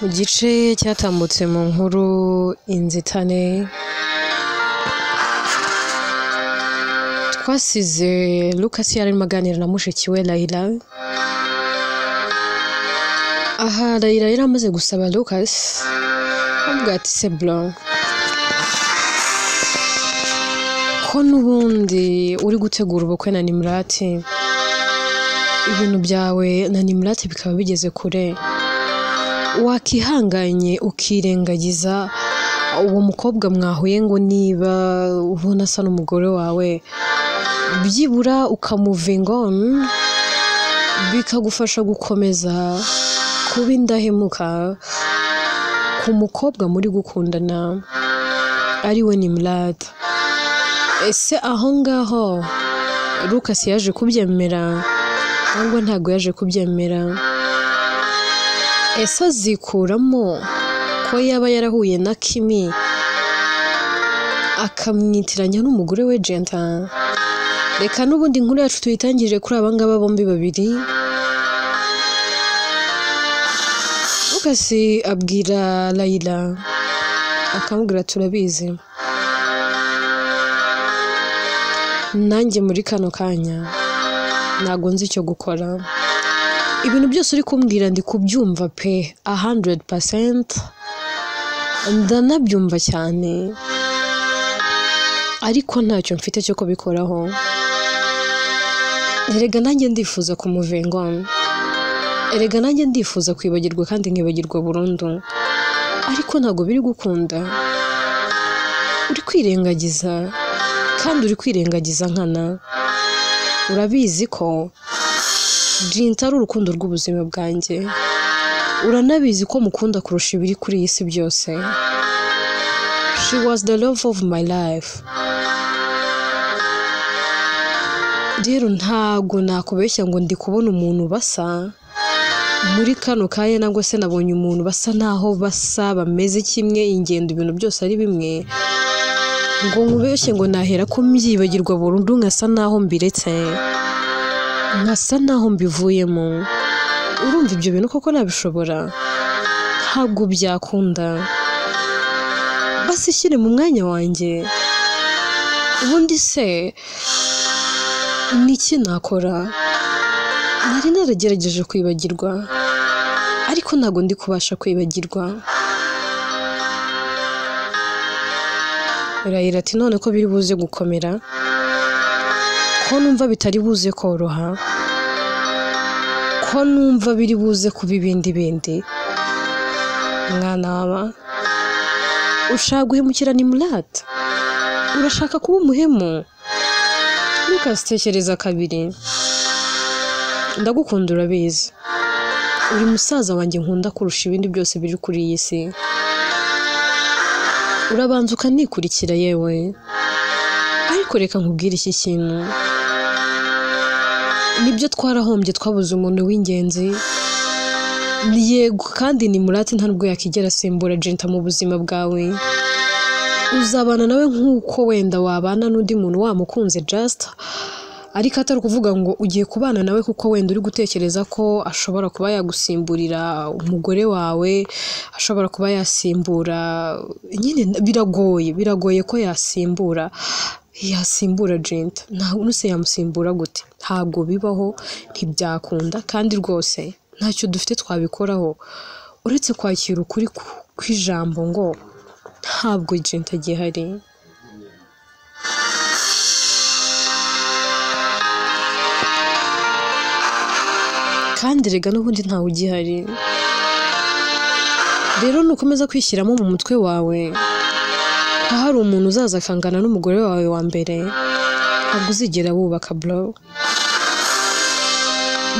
mu gice cyatambutse mu nkuru inzitane twasize Lucas yarimo aganira na mushiki we Layla. Aha Layla yari amaze gusaba Lucas avuga ati c'est blanc ko n'ubundi uri gutegura ubukwe na Nimrati, ibintu byawe na Nimrati bikaba bigeze kure, wakihanganye ukirengagiza uwo mukobwa mwahuye ngo niba ubona asa n'umugore wawe byibura ukamuvinga on, bikagufasha gukomeza kuba indahemuka ku mukobwa muri gukundana ari we Nimrati. Ese aho ngaho Lucas yaje kubyemera cyangwa ntabwo yaje kubyemera? Ese azikuramo ko yaba yarahuye na Kimi akamwitiranya n'umugore we Jenta? Reka n'ubundi inkuru yacu tuyitangirire kuri aba ngaba bombi babiri. Lucas abwira Layla akamubwira turabizi, nanjye muri kano kanya ntago nzi icyo gukora, ibintu byose uri kumbwira ndi kubyumva pe 100%, ndanabyumva cyane ariko ntacyo mfite cyo kubikoraho. Erega nanjye ndifuza kumuvenga, erega nanjye ndifuza kwibagirwa kandi nkibagirwa burundu, ariko ntago biri gukunda. Uri kwirengagiza kandi uri kwirengagiza nkana. Urabizi ko Jinta ari urukundo rw'ubuzima bwanjye, uranabizi ko mukunda kurusha ibiri kuri iyi si byose. She was the love of my life. Rero ntago nakubeshya ngo ndi kubona umuntu basa muri kano kanya, nangwa se nabonye umuntu basa naho basa bameze kimwe, ingendo ibintu byose ari bimwe, ngo nkubeshye ngo nahera ko mbyibagirwa burundu nkasa naho mbiretse, nkasa naho mbivuyemo. Urumva ibyo bintu koko nabishobora? Ntabwo byakunda. Basi shyire mu mwanya wanjye. Ubundi se niki nakora? Nari naragerageje kwibagirwa ariko ntago ndi kubasha kwibagirwa. Layla ati none ko biri buze gukomera, ko numva bitari buze koroha, ko numva biri buze kuba ibindi. Mwana waba ushaka guhemukira Nimrati? Urashaka kuba umuhemu? Lucas tekereza kabiri. Ndagukunda urabizi, uri musaza wanjye nkunda kurusha ibindi byose biri kuri iyi si. Urabanza ukanikurikira yewe, ariko reka nkubwire iki kintu. Nibyo twarahombye, twabuze umuntu w'ingenzi, yego, kandi Nimrati ntabwo yakigera asimbura Jenta mu buzima bwawe. Uzabana nawe nk'uko wenda wabana n'undi muntu wamukunze just, ariko atari kuvuga ngo ugiye kubana nawe kuko wenda uri gutekereza ko ashobora kuba yagusimburira umugore wawe, ashobora kuba yasimbura, nyine biragoye ko yasimbura Jenta. Ntabwo se yamusimbura gute? Ntabwo bibaho, ntibyakunda, kandi rwose ntacyo dufite twabikoraho uretse kwakira ukuri kw'ijambo ngo ntabwo Jenta gihari. Kandi rega n'ubundi ntawe ugihari. Rero nukomeza kwishyiramo mu mutwe wawe ko hari umuntu uzaza akangana n'umugore wawe wa mbere, ntabwo uzigera wubaka bro.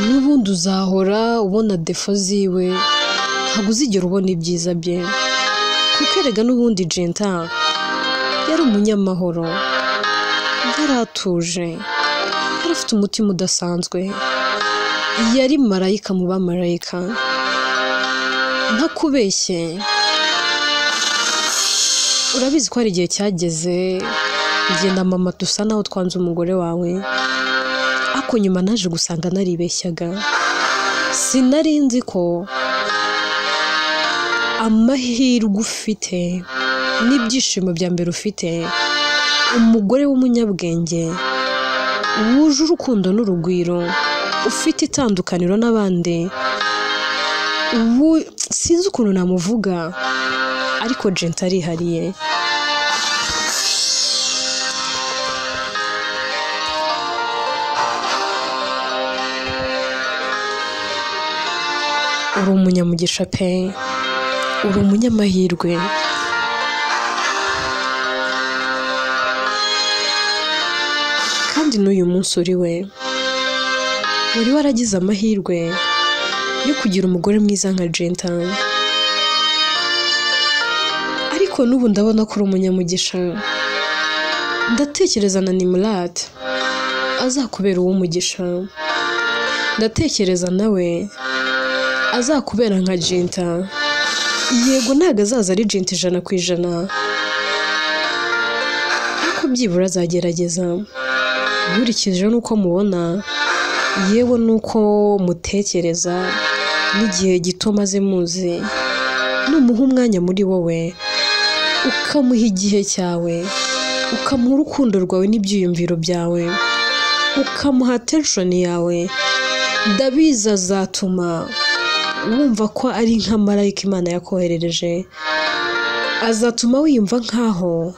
N'ubundi uzahora ubona defo ziwe, ntabwo uzigera ubona ibyiza bye, kuko erega n'ubundi Jenta yari umunyamahoro, yaratuje, yari afite umutima udasanzwe, yari marayika mu bamarayika. Ntakubeshye, urabizi ko hari igihe cyageze njye na mama dusa naho twanze umugore wawe, ako nyuma naje gusanga naribeshyaga. Sinari nzi ko amahirwe ufite n'ibyishimo bya mbere ufite, umugore w'umunyabwenge wuje urukundo n'urugwiro, ufite itandukaniro n'abandi. Sinzi ukuntu namuvuga, ariko Jenta arihariye. Uri umunyamugisha pe, uri umunyamahirwe. Kandi n'uyu munsi uri we, wari waragize amahirwe yo kugira umugore mwiza nka Jenta. Ariko n'ubu ndabona ko uri umunyamugisha. Ndatekereza na Nimrat azakubera uw'umugisha. Ndatekereza nawe azakubera nka Jenta. Yego ntabwo azaza ari Jenta 100%, ariko byibura azagerageza. Nkurikije nuko mubona, yewe nuko mutekereza, n'igihe gito maze muzi, numuha umwanya muri wowe, ukamuha igihe cyawe, ukamuha urukundo rwawe n'ibyiyumviro byawe, ukamuha attention yawe, ndabizi azatuma wumva ko ari nka marayika Imana yakoherereje. Azatuma wiyumva nkaho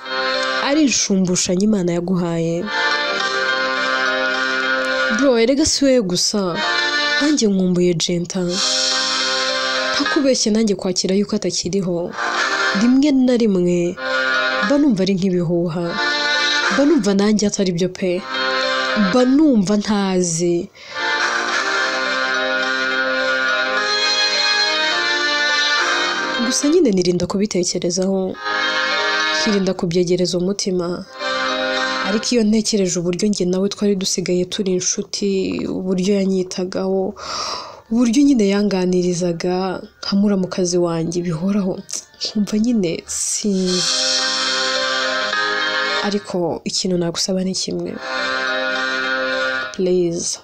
ari inshumbushanyo Imana yaguhaye. Bro, erega si wewe gusa, nanjye nkumbuye Jenta. Ntakubeshye nanjye kwakira yuko atakiriho. Rimwe na rimwe mba numva ari nk'ibihuha, mba numva nanjye atari byo pe, mba numva ntazi. Gusa nyine nirinda kubitekerezaho, nkirinda kubyegereza umutima. Ariko iyo ntekereje uburyo njye nawe twari dusigaye turi inshuti, uburyo yanyitagaho, uburyo nyine yanganirizaga nkamura mu kazi wanjye bihoraho, nkumva nyine sinzi. Ariko ikintu nagusaba ni kimwe, please,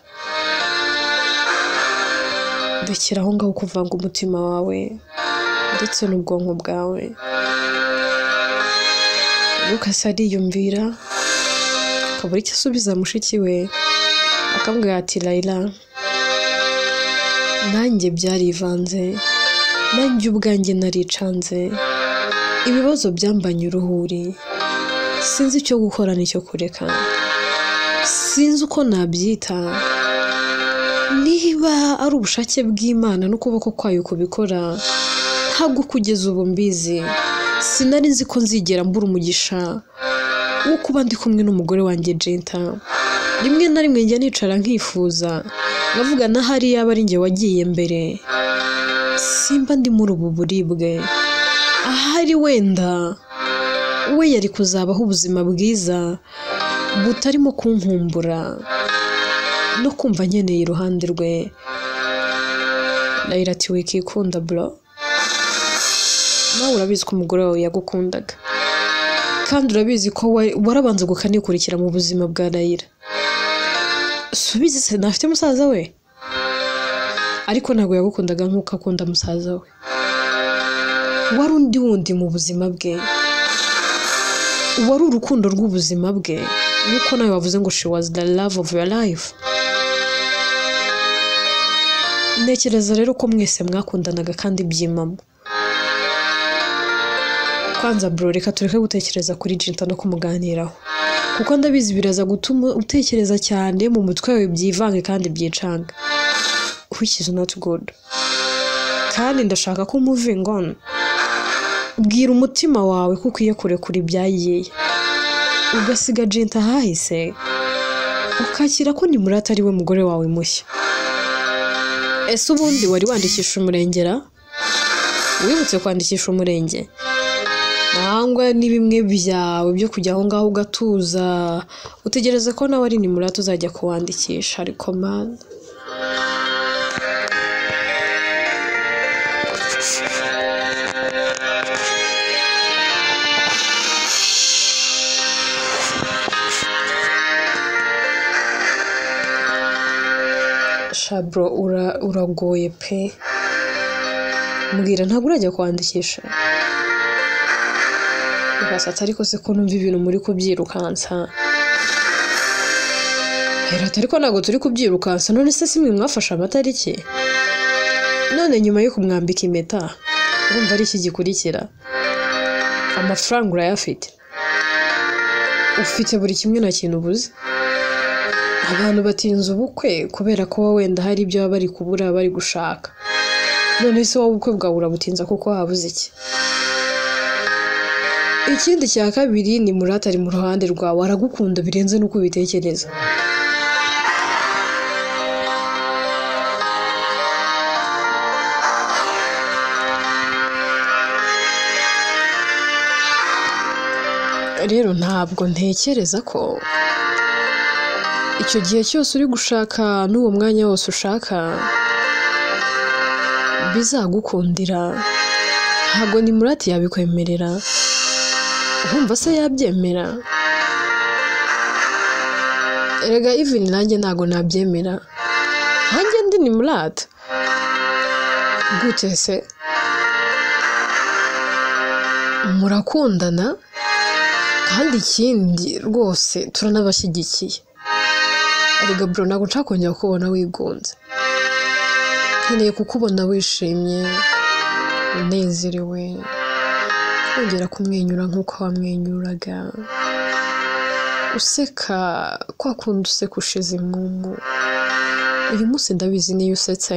rekera aho ngaho kuvanga umutima wawe ndetse n'ubwonko bwawe. Lucas ariyumvira, akabura icyo asubiza mushiki we, akambwira ati Layla, nanjye byarivanze, nanjye ubwanjye naricanze, ibibazo byambanye uruhuri, sinzi icyo gukora n'icyo kureka, sinzi uko nabyita. Niba ari ubushake bw'Imana n'ukuboko kwayo kubikora, ntabwo kugeza ubu mbizi. Sinari nzi ko nzigera mbura umugisha wo kuba ndi kumwe n'umugore wanjye Jenta. Rimwe na rimwe njya nicara nkifuza, ngavuga na hari yaba ari njye wagiye mbere, simba ndi muri ubu buribwe. Ahari wenda we yari kuzabaho ubuzima bwiza butarimo kunkumbura no kumva nkeneye iruhande rwe. Layla ati wikikunda bro, nawe urabizi ko umugore wawe yagukundaga, kandi urabizi ko warabanza gukanikurikira mu buzima bwa Layla. Subize se nafite musaza we, ariko ntabwo yagukundaga nk'uko akunda musaza we. Wari undi wundi mu buzima bwe, wari urukundo rw'ubuzima bwe, nk'uko nawe wavuze ngo she was the love of your life. Ntekereza rero ko mwese mwakundanaga kandi byimamo. Kwanza bro, reka tureke gutekereza kuri Jenta no kumuganiraho, kuko ndabizi biraza gutuma utekereza cyane mu mutwe wawe, byivange kandi byicanga, which is not good. Kandi ndashaka ko moving on, bwira umutima wawe ko ukwiye kurekura ibyagiye, ugasiga Jenta hahise, ukakira ko Nimrat ari we mugore wawe mushya. Ese ubundi wari wandikisha umurengera? Wibutse kwandikisha umurenge? Nangwa ni bimwe byawe byo kujya aho ngaho ugatuza utegereze ko nawe ari Nimrat uzajya kuwandikisha? Ariko man, shabro uragoye pe. mbwira ntabwo urajya kwandikisha ugasata ariko se ko numva ibintu muri kubyirukansa ariko ntabwo turi kubyirukansa none se simwe mwafashe amatariki none nyuma yo kumwambika impeta urumva ari iki gikurikira amafaranga urayafite ufite buri kimwe na kintu ubuze abantu batinze ubukwe kubera ko wenda hari ibyo bari kubura bari gushaka none se wowe ubukwe bwawe urabutinza kuko habuze iki ikindi cya kabiri ni Murata ari mu ruhande rwawe aragukunda birenze nuko ubitekereza rero ntabwo ntekereza ko icyo gihe cyose uri gushaka n'uwo mwanya wose ushaka bizagukundira ntabwo ni Murata yabikwemerera urumva se yabyemera erega even nanjye ntabwo nabyemera hanjye ndi ni Murata gute se murakundana kandi ikindi rwose turanabashyigikiye erega bro ntabwo nshaka kongera kukubona wigunze nkeneye kukubona wishimye unezerewe kongera kumwenyura nk'uko wamwenyuraga useka kwa kundi useka ushize impumu uyu munsi ndabizi niyo usetse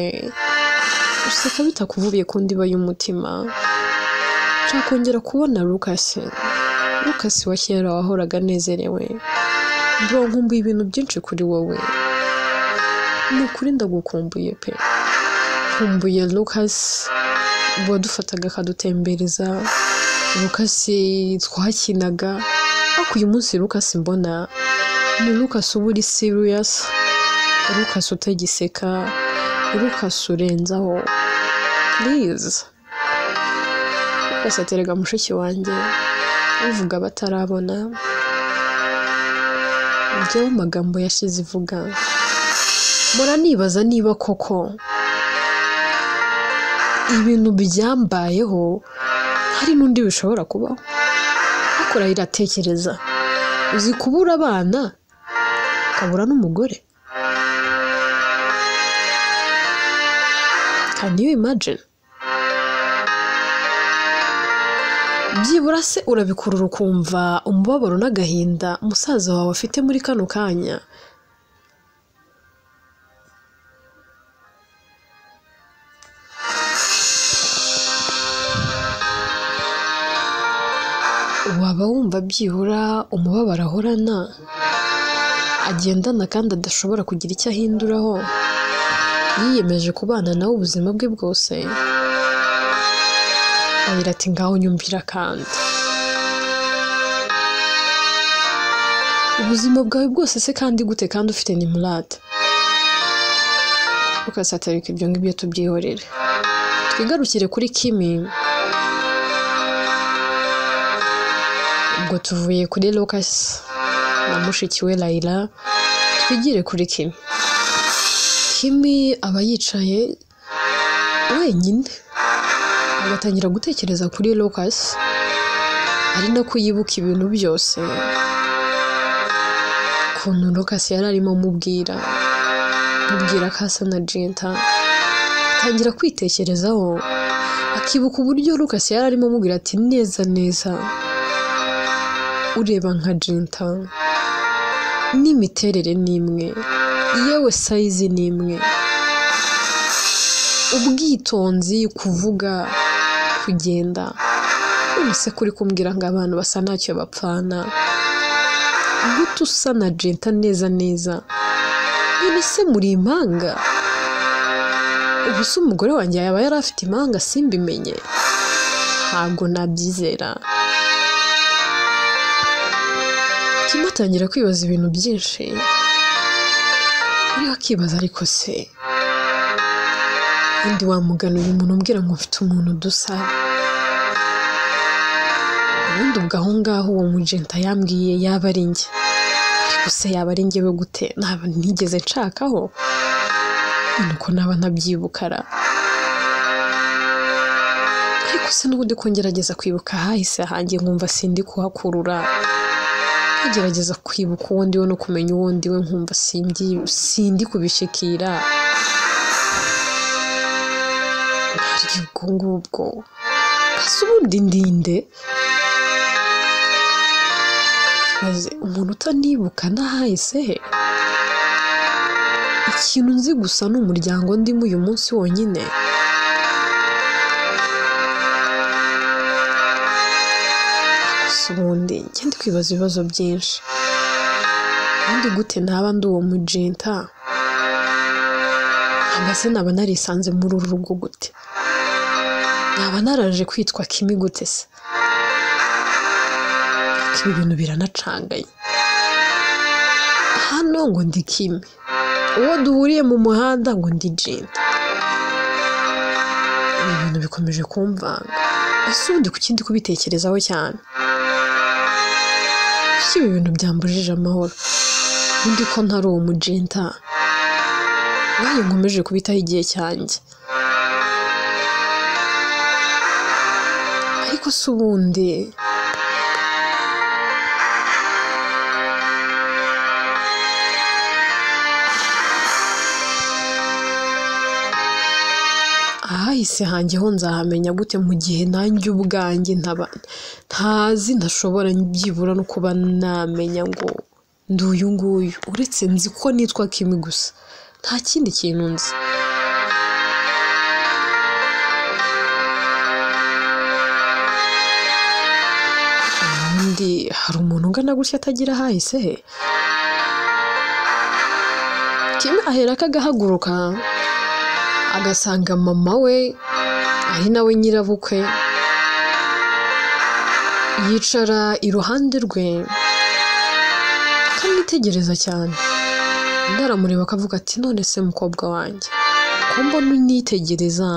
useka bitakuvubiye ku ndiba y'umutima nshaka kongera kubona Lucas wa kera wahoraga anezerewe bro nkumbuye ibintu byinshi kuri wowe ni ukuri ndagukumbuye pe nkumbuye Lucas wadufataga akadutembereza Lucas twakinaga ariko uyu munsi Lucas mbona ni Lucas uba uri serious Lucas utagiseka Lucas urenzaho please Lucas aterega mushiki wanjye uvuga batarabona ibyo magambo yashize ivuga muranibaza niba koko ibintu byambayeho hari n'undi bishobora kubaho akora iratekereza uzi kubura abana kabura n'umugore can you imagine byibura se urabikurura ukumva umubabaro n'agahinda musaza wawe afite muri kano kanya waba wumva byibura umubabaro ahorana agendana kandi adashobora kugira icyo ahinduraho yiyemeje kubana nawe ubuzima bwe bwose agira ati ngaho nyumvira kandi ubuzima bwawe bwose se kandi gute kandi ufite ni Murata ukasatarika ibyo ngibyo tubyihorere twigarukire kuri Kimi ubwo tuvuye kuri Lucas na mushiki we Layla twigire kuri Kimi aba yicaye wenyine agatangira gutekereza kuri Lucas ari nako yibuka ibintu byose kuntu Lucas yari arimo mubwira ko asa na Jinta atangira kwitekerezaho akibuka uburyo Lucas yari arimo mubwira ati neza ureba nka Jinta n'imiterere n'imwe yewe size n'imwe ubwitonzi kuvuga kugenda none kuri kumbwira ngo abantu basa ntacyo bapfana gute usa na Jinta neza none se muri impanga ubu se umugore wanjye yaba yari afite impanga simbimenye ntabwo nabyizera kimatangira kwibaza ibintu byinshi uriho akibaza ariko se undi wamugana uyu muntu umbwira ngo mfite umuntu dusa ubundi ubwo aho ngaho uwo mujenta yambwiye yaba ari njye ariko se yaba ari njyewe gute ntabwo nigeze nshakaho nuko naba ntabyibukara ariko se n'ubundi ko ngerageza kwibuka hahise hanjye nkumva sindi kuhakurura, ngerageza kwibuka uwo ndiwe no kumenya uwo ndiwe nkumva sindi kubishikira. Ntaryo ubwo ngubwo ese ubundi ndinde maze umuntu utanibuka n'ahahise he? Ikintu nzi gusa n'umuryango ndimo uyu munsi wonyine. Ubundi ngende kwibaza ibibazo byinshi. Ubundi gute naba ndi uwo mujenta? Amase naba narisanze muri uru rugo gute? Naba naraje kwitwa Kimi gute se? Ibi bintu biranacangaye. Hano ngo ndi Kimi, uwo duhuriye mu muhanda ngo ndi Jenta. Ibi bintu bikomeje kumvanga. Ese ubundi ku kindi kubitekerezaho cyane? Ibi bintu byambujije amahoro. Undi ko ntari uwo mujenta, wayo nkomeje kubitaho igihe cyanjye. Ariko se ubundi ahahise hanjye ho nzahamenya gute mu gihe nanjye ubwanjye ntazi ntashobora byibura no kuba namenya ngo ndi uyu nguyu, uretse nzi ko nitwa Kimi gusa, nta kindi kintu nzi. Ubundi hari umuntu ungana gutya atagira ahahise he? Kimi ahera akagahaguruka agasanga mama we ari nawe nyirabukwe yicara iruhande rwe akamwitegereza cyane. Ndaramureba akavuga ati none se mukobwa wanjye ko mbona unitegereza,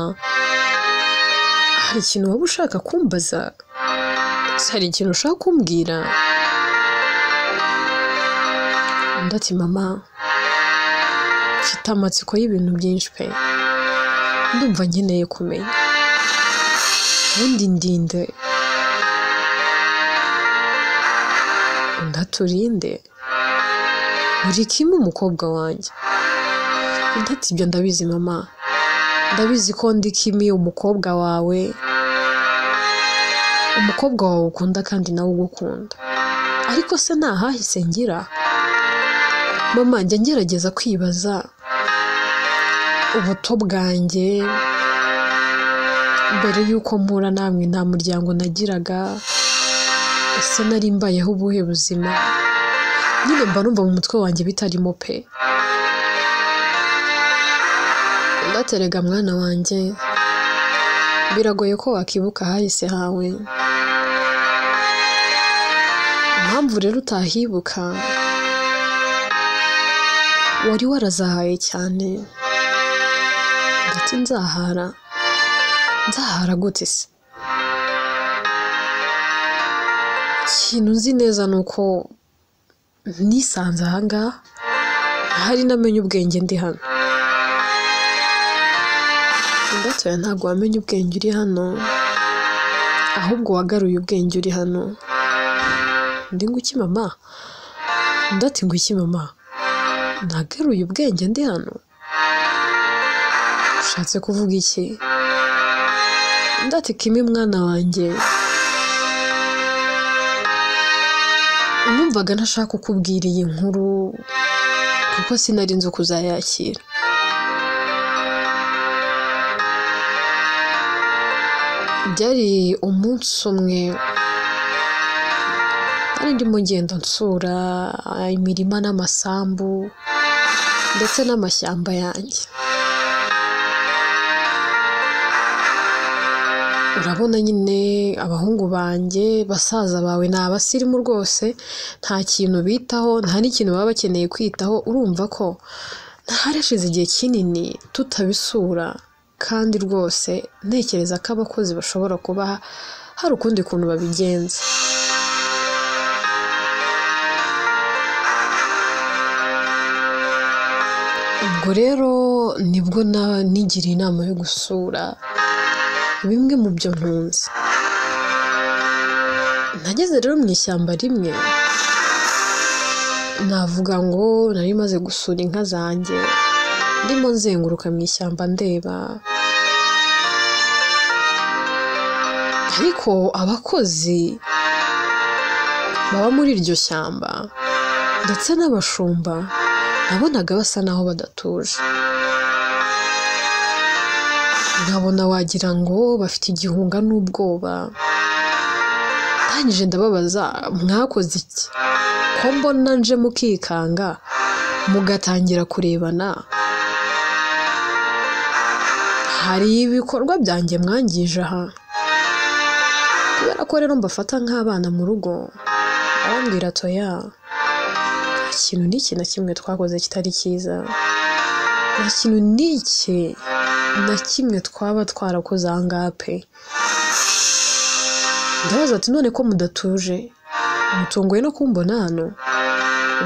hari ikintu waba ushaka kumbaza? Hari ikintu ushaka kumbwira? Ndati mama mfite amatsiko y'ibintu byinshi pe, ndumva nkeneye kumenya ubundi ndinde, ndaturinde, uri Kimi umukobwa wanjye? Ndati ibyo ndabizi mama, ndabizi ko ndi Kimi umukobwa wawe, umukobwa wawe ukunda kandi nawe ugukunda. Ariko se ntahahise ngira? Mama njya ngerageza kwibaza ubuto bwanjye mbere y'uko mpura namwe nta muryango nagiraga. Ese nari mbayeho ubuhe buzima? Nyine mba numva mu mutwe wanjye bitarimo pe. Ndaterega mwana wanjye, biragoye ko wakibuka ahahise hawe. Impamvu rero utahibuka, wari warazahaye cyane. Ndetse nzahara gute se? Ikintu nzi neza ni uko nisanze ahangaha hari namenye ubwenge ndi hano. Ndatoya ntabwo wamenye ubwenge uri hano, ahubwo wagaruye ubwenge uri hano. Ndi ngo iki mama? Ndati ngo iki mama? Nagaruye ubwenge ndi hano? Ushatse kuvuga iki? Ndati Kimi mwana wanjye, numvaga ntashaka kukubwira iyi nkuru kuko sinari nzi uko uzayakira. Byari umunsi umwe nari ndimo ngenda nsura imirima n'amasambu ndetse n'amashyamba yanjye. Urabona nyine abahungu banjye, basaza bawe ni abasirimu rwose, nta kintu bitaho, nta n'ikintu baba bakeneye kwitaho. Urumva ko ntarashize igihe kinini tutabisura, kandi rwose ntekereza ko abakozi bashobora kuba hari ukundi kuntu babigenza. Ubwo rero nibwo nigiriye inama yo gusura bimwe mu byo ntunze. Nageze rero mu ishyamba rimwe, navuga ngo nari maze gusura inka zanjye, ndimo nzenguruka mu ishyamba ndeba, ariko abakozi baba muri iryo shyamba ndetse n'abashumba nabonaga basa naho badatuje. Nkabona wagira ngo bafite igihunga n'ubwoba. Ndangije ndababaza, mwakoze iki ko mbona nje mukikanga mugatangira kurebana? Hari ibikorwa byanjye mwangije aha? Kubera ko rero mbafata nk'abana mu rugo, arambwira atoya, nta kintu n'iki na kimwe twakoze kitari cyiza, nta kintu n'iki na kimwe twaba twarakoze aha ngaha pe. Ndabaza ati none ko mudatuje, mutunguwe no kumbona hano?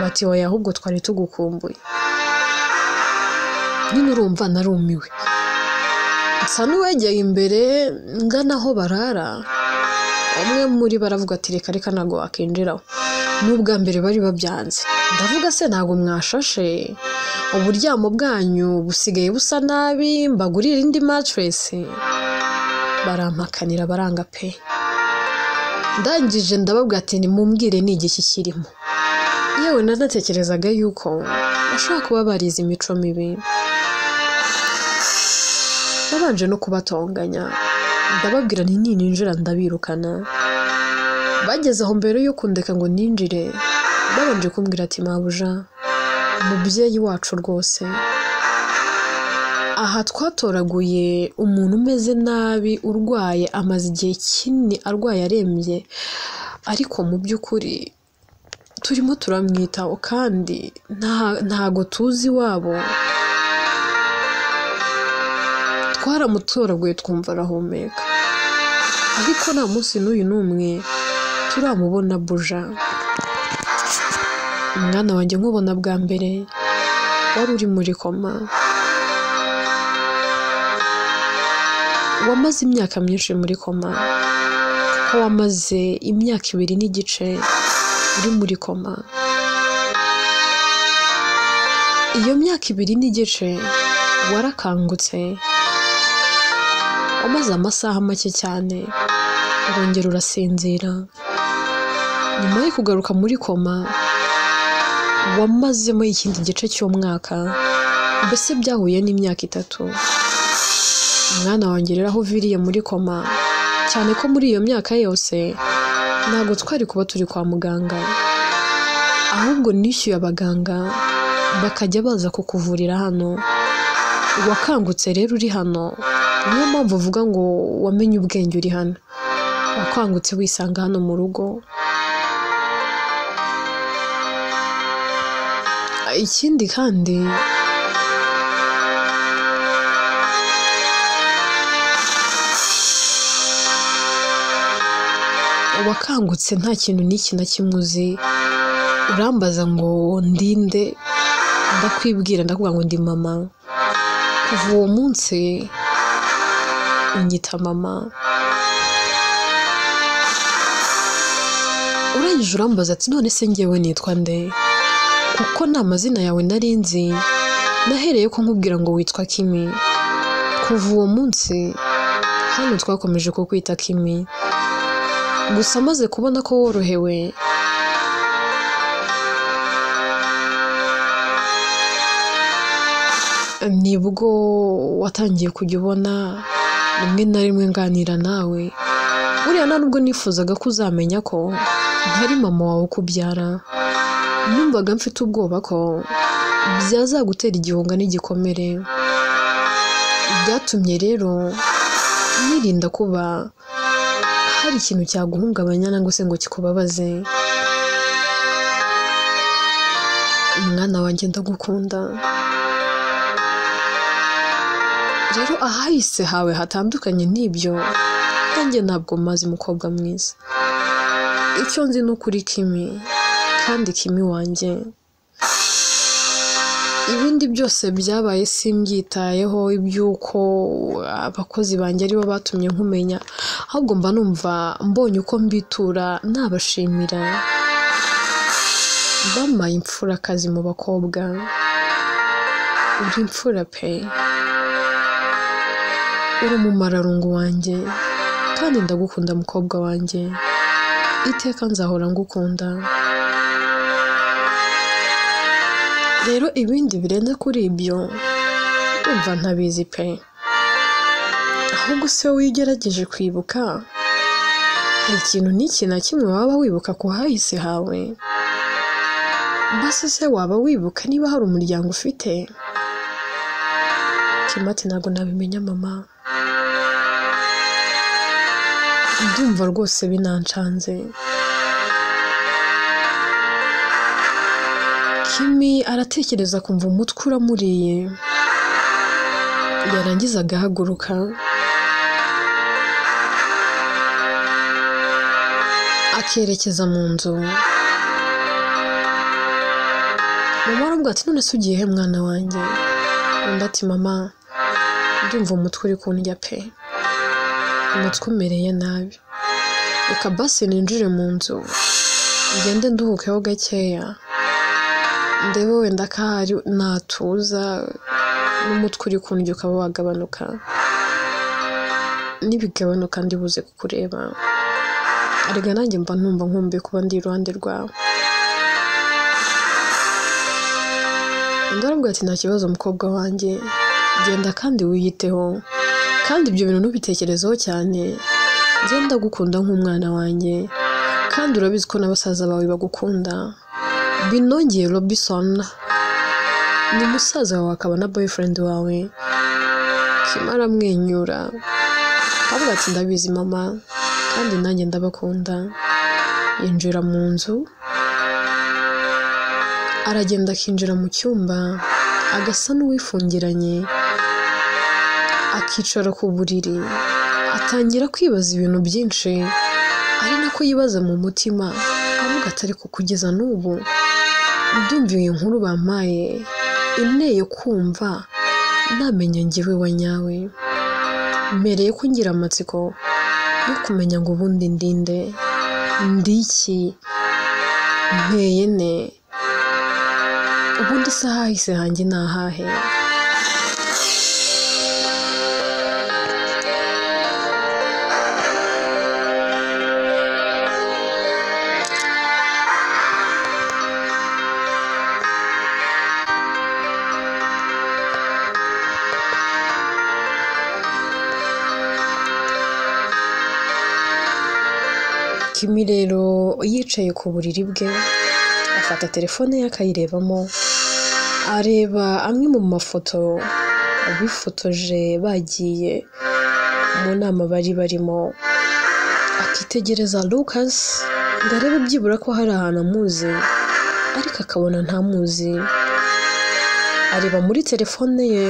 Bati oya, ahubwo twari tugukumbuye. Nyine urumva narumiwe, nsa n'uwegeye imbere ngana aho barara. Umwe muri baravuga ati reka reka ntago wakinjiraho, n'ubwa mbere bari babyanze. Ndavuga se ntago mwashashe? Uburyamo bwanyu busigaye busa nabi, mbagurira indi mattress? Barampakanira baranga pe. Ndangije ndababwira ati nimumbwire ni igiki kirimo. Yewe nanatekerezaga yuko bashobora kuba barize imico mibi. Nabanje no kubatonganya, ndababwira nti ninjira ndabirukana. Bageze aho mbere yo kundeka ngo ninjire, babanje kumbwira ati mabuja, umubyeyi wacu rwose, aha twatoraguye umuntu umeze nabi, urwaye, amaze igihe kinini arwaye arembye, ariko mu by'ukuri turimo turamwitaho kandi ntago tuzi iwabo. Twaramutoraguye twumva arahumeka, ariko nta munsi n'uyu n'umwe turamubona buja. Umwana wanjye nkubona bwa mbere wari uri muri koma, wamaze imyaka myinshi muri koma, kuko wamaze imyaka 2 n'igice uri muri koma. Iyo myaka 2 n'igice warakangutse, wamaze amasaha make cyane, urongera urasinzira. Nyuma yo kugaruka muri koma, wamazemo ikindi gice cy'umwaka, mbese byahuye n'imyaka 3. Umwana wanjye rero aho uviriye muri koma, cyane ko muri iyo myaka yose ntabwo twari kuba turi kwa muganga, ahubwo nishyuye abaganga bakajya baza kukuvurira hano. Wakangutse rero uri hano, niyo mpamvu uvuga ngo wamenye ubwenge uri hano. Wakangutse wisanga hano mu rugo. Ikindi kandi wakangutse nta kintu n'iki na kimwe uzi, urambaza ngo ndinde, ndakwibwira ndakuvuga ngo ndi mama. Kuva uwo munsi unyita mama. Urangije urambaza ati none se ngewe nitwa nde? Kuko nta mazina yawe nari nzi, nahereye ko nkubwira ngo witwa Kimi. Kuva uwo munsi hano twakomeje kukwita Kimi, gusa maze kubona ko worohewe, nibwo watangiye kujya ubona rimwe na rimwe nganira nawe. Buriya nta nubwo nifuzaga ko uzamenya ko ntari mama wawe ukubyara. Numvaga mfite ubwoba ko byazagutera igihunga n'igikomere. Byatumye rero nirinda kuba hari ikintu cyaguhungabanya nangwa se ngo kikubabaze. Umwana wanjye ndagukunda. Rero ahahise hawe hatandukanye n'ibyo, nanjye ntabwo maze umukobwa mwiza. Icyo nzi ni ukuri Kimi, kandi Kimi wanjye. ibindi byose byabaye simbyitayeho ibyuko abakozi banjye aribo batumye nkumenya ahubwo mba numva mbonye uko mbitura nabashimira bamaye imfura kazi mu bakobwa uri imfura pe uri umumararungu wanjye kandi ndagukunda mukobwa wanjye iteka nzahora ngukunda rero ibindi birenze kuri ibyo umva ntabizi pe ahubwo se wigerageje kwibuka hari ikintu n'iki na kimwe waba wibuka ku hahise hawe basi se waba wibuka niba hari umuryango ufite Kimati ntabwo nabimenya mama ndumva rwose binancanze Kimi aratekereza kumva umutwe uramuriye yarangiza agahaguruka akerekeza mu nzu mama arambwira ati none se ugiye he mwana wanjye undi ati mama ndumva umutwe uri kundya pe umutwe umereye nabi reka basi ninjire mu nzu ngende nduhukeho gakeya ndebe wenda ko hari natuza n'umutwe uri kundya ukaba wagabanuka nibigabanuka ndibuze kukureba arega nanjye mba numva nkumbuye kuba ndi iruhande rwawe ndarambwira ati nta kibazo mukobwa wanjye genda kandi wiyiteho kandi ibyo bintu ntubitekerezeho cyane genda gukunda nk'umwana wanjye kandi urabizi ko n'abasaza bawe bagukunda binongeye Robinson ni musaza wawe akaba na boyfriend wawe Kimara amwenyura avuga ati ndabizi mama kandi nanjye ndabakunda yinjira mu nzu aragenda akinjira mu cyumba agasa n'uwifungiranye akicara ku buriri atangira kwibaza ibintu byinshi ari nako yibaza mu mutima avuga ati ariko kugeza n'ubu ndumva iyi nkuru bampaye inteye kumva ntamenya njyewe wa nyawe mpereye ko ngira amatsiko yo kumenya ngo ubundi ndinde ndiki nteye ne ubundi se hahise hanjye nahahe Kimi rero yicaye ku buriri bwe afata telefone ye akayirebamo areba amwe mu mafoto abifotoje bagiye mu nama bari barimo akitegereza Lucas ngo arebe byibura ko hari ahantu amuzi ariko akabona ntamuzi areba muri telefone ye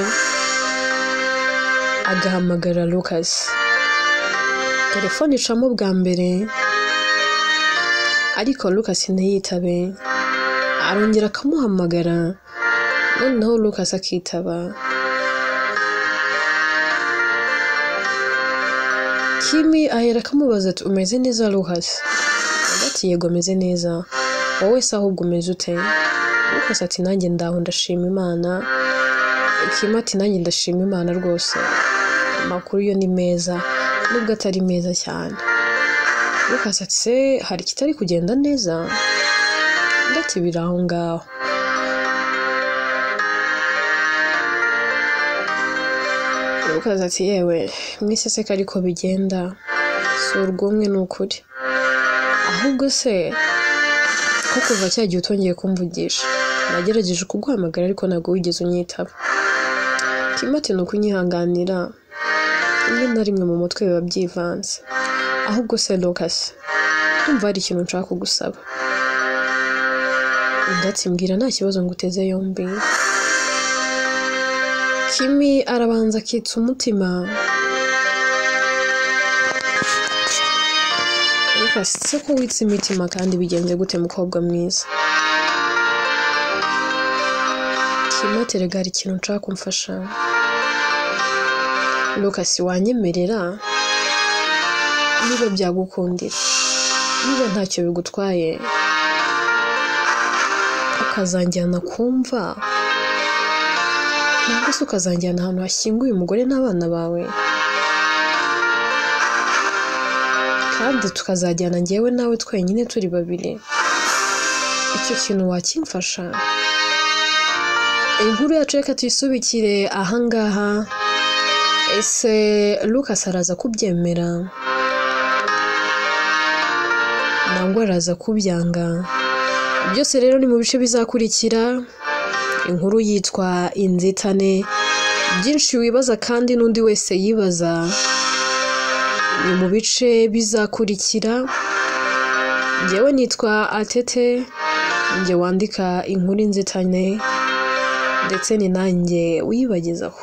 agahamagara Lucas telefone icamo bwa mbere ariko Lucas ntiyitabe arongera akamuhamagara noneho Lucas akitaba Kimi ahera akamubaza ati umeze neza Lucas ati yego meze neza wowe se ahubwo umeze ute Lucas ati nanjye ndaho ndashima Imana Kimi ati nanjye ndashima Imana rwose amakuru yo ni meza nubwo atari meza cyane Lucas ati se hari kitari kugenda neza ndati biraho ngaho Lucas ati yewe mwese se ariko bigenda si urwumwe n'ukuri ahubwo se ko kuva cyagiye utongeye kumvugisha nagerageje kuguhamagara ariko ntabwo wigeze unyitaba Kimi ati nuko unyihanganira rimwe na rimwe mu mutwe biba byivanze ahubwo se Lucas ndumva hari ikintu nshaka kugusaba ndatsimbwira nta kibazo nguteze yombi Kimi arabanza akitsa umutima Lucas se ko witse imitima kandi bigenze gute mukobwa mwiza Kimaterega hari ikintu nshaka kumfasha. Lucas wanyemerera niba byagukundira, niba ntacyo bigutwaye, ukazanjyana kumva, ntabwo se ukazanjyana ahantu hashyinguye umugore n'abana bawe, kandi tukazajyana njyewe nawe twenyine turi babiri. Icyo kintu wakimfasha? Inkuru yacu reka tuyisubikire ahangaha. Ese Lucas araza kubyemera nangwa araza kubyanga? Byose rero ni mu bice bizakurikira. Inkuru yitwa Inzitane. Byinshi wibaza kandi n'undi wese yibaza ni mu bice bizakurikira. Njyewe nitwa Atete, njye wandika inkuru Inzitane, ndetse ni nanjye wibagezaho.